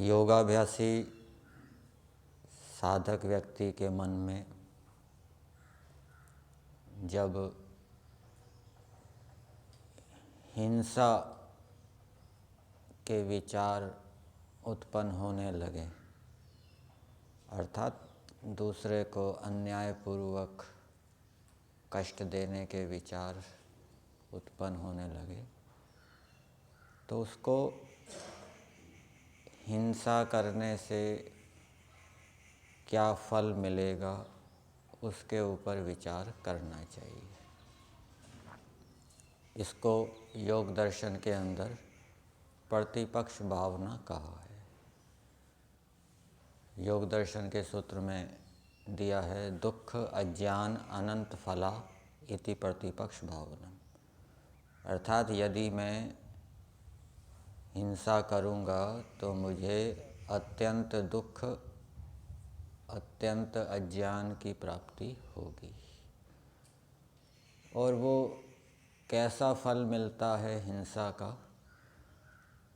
योगाभ्यासी साधक व्यक्ति के मन में जब हिंसा के विचार उत्पन्न होने लगे, अर्थात दूसरे को अन्यायपूर्वक कष्ट देने के विचार उत्पन्न होने लगे, तो उसको हिंसा करने से क्या फल मिलेगा उसके ऊपर विचार करना चाहिए। इसको योग दर्शन के अंदर प्रतिपक्ष भावना कहा है। योग दर्शन के सूत्र में दिया है, दुख अज्ञान अनंत फला इति प्रतिपक्ष भावना। अर्थात यदि मैं हिंसा करूँगा तो मुझे अत्यंत दुख, अत्यंत अज्ञान की प्राप्ति होगी। और वो कैसा फल मिलता है हिंसा का,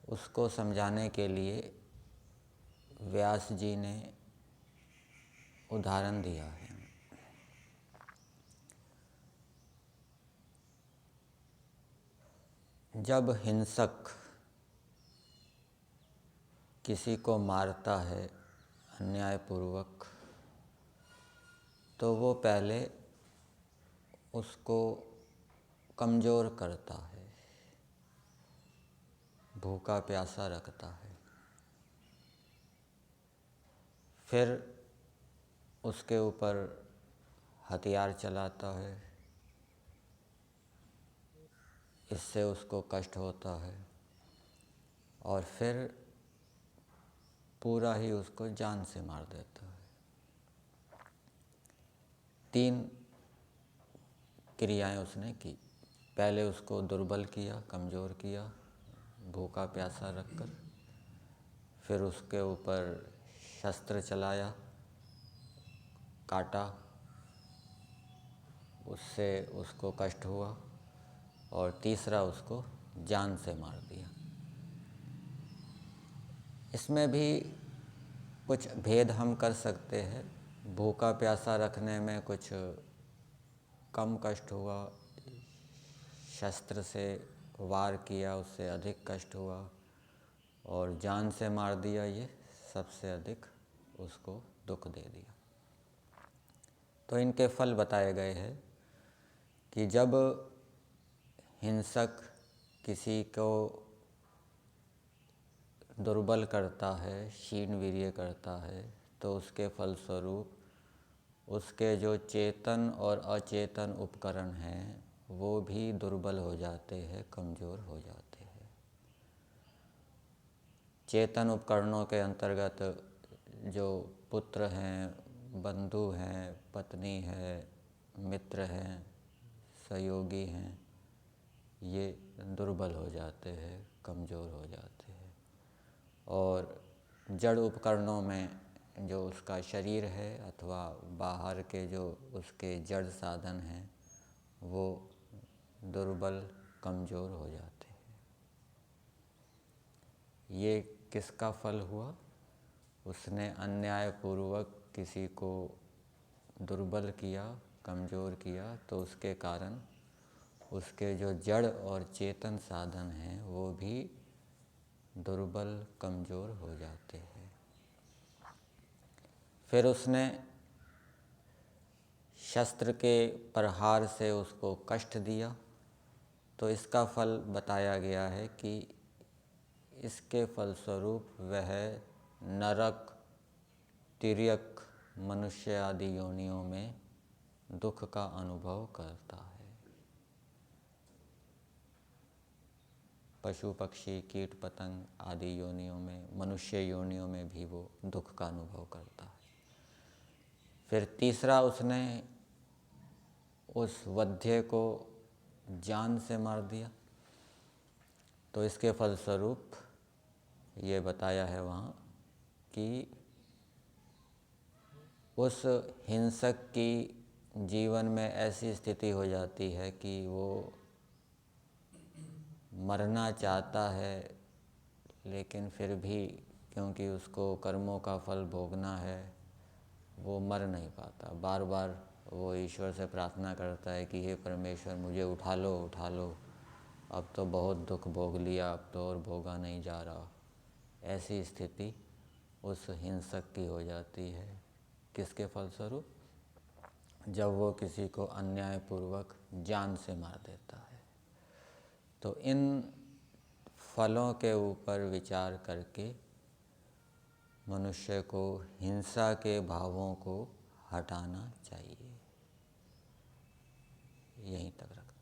उसको समझाने के लिए व्यास जी ने उदाहरण दिया है। जब हिंसक किसी को मारता है अन्यायपूर्वक, तो वो पहले उसको कमज़ोर करता है, भूखा प्यासा रखता है। फिर उसके ऊपर हथियार चलाता है, इससे उसको कष्ट होता है, और फिर पूरा ही उसको जान से मार देता है। 3 क्रियाएं उसने की। पहले उसको दुर्बल किया, कमज़ोर किया, भूखा प्यासा रखकर। फिर उसके ऊपर शस्त्र चलाया, काटा, उससे उसको कष्ट हुआ। और तीसरा उसको जान से मार दिया। इसमें भी कुछ भेद हम कर सकते हैं। भूखा प्यासा रखने में कुछ कम कष्ट हुआ, शस्त्र से वार किया उससे अधिक कष्ट हुआ, और जान से मार दिया ये सबसे अधिक उसको दुख दे दिया। तो इनके फल बताए गए हैं कि जब हिंसक किसी को दुर्बल करता है, क्षीण वीर्य करता है, तो उसके फलस्वरूप उसके जो चेतन और अचेतन उपकरण हैं वो भी दुर्बल हो जाते हैं, कमज़ोर हो जाते हैं। चेतन उपकरणों के अंतर्गत जो पुत्र हैं, बंधु हैं, पत्नी है, मित्र हैं, सहयोगी हैं, ये दुर्बल हो जाते हैं, कमज़ोर हो जाते हैं। और जड़ उपकरणों में जो उसका शरीर है अथवा बाहर के जो उसके जड़ साधन हैं वो दुर्बल, कमज़ोर हो जाते हैं। ये किसका फल हुआ? उसने अन्यायपूर्वक किसी को दुर्बल किया, कमज़ोर किया, तो उसके कारण उसके जो जड़ और चेतन साधन हैं वो भी दुर्बल, कमज़ोर हो जाते हैं। फिर उसने शस्त्र के प्रहार से उसको कष्ट दिया, तो इसका फल बताया गया है कि इसके फलस्वरूप वह नरक, तिर्यक, मनुष्य आदि योनियों में दुख का अनुभव करता है। पशु पक्षी, कीट पतंग आदि योनियों में, मनुष्य योनियों में भी वो दुख का अनुभव करता है। फिर तीसरा उसने उस वध्य को जान से मार दिया, तो इसके फलस्वरूप ये बताया है वहाँ कि उस हिंसक की जीवन में ऐसी स्थिति हो जाती है कि वो मरना चाहता है, लेकिन फिर भी क्योंकि उसको कर्मों का फल भोगना है, वो मर नहीं पाता। बार बार वो ईश्वर से प्रार्थना करता है कि हे परमेश्वर मुझे उठा लो, उठा लो, अब तो बहुत दुख भोग लिया, अब तो और भोगा नहीं जा रहा। ऐसी स्थिति उस हिंसक की हो जाती है। किसके फलस्वरूप? जब वो किसी को अन्यायपूर्वक जान से मार देता है। तो इन फलों के ऊपर विचार करके मनुष्य को हिंसा के भावों को हटाना चाहिए। यहीं तक रखते हैं।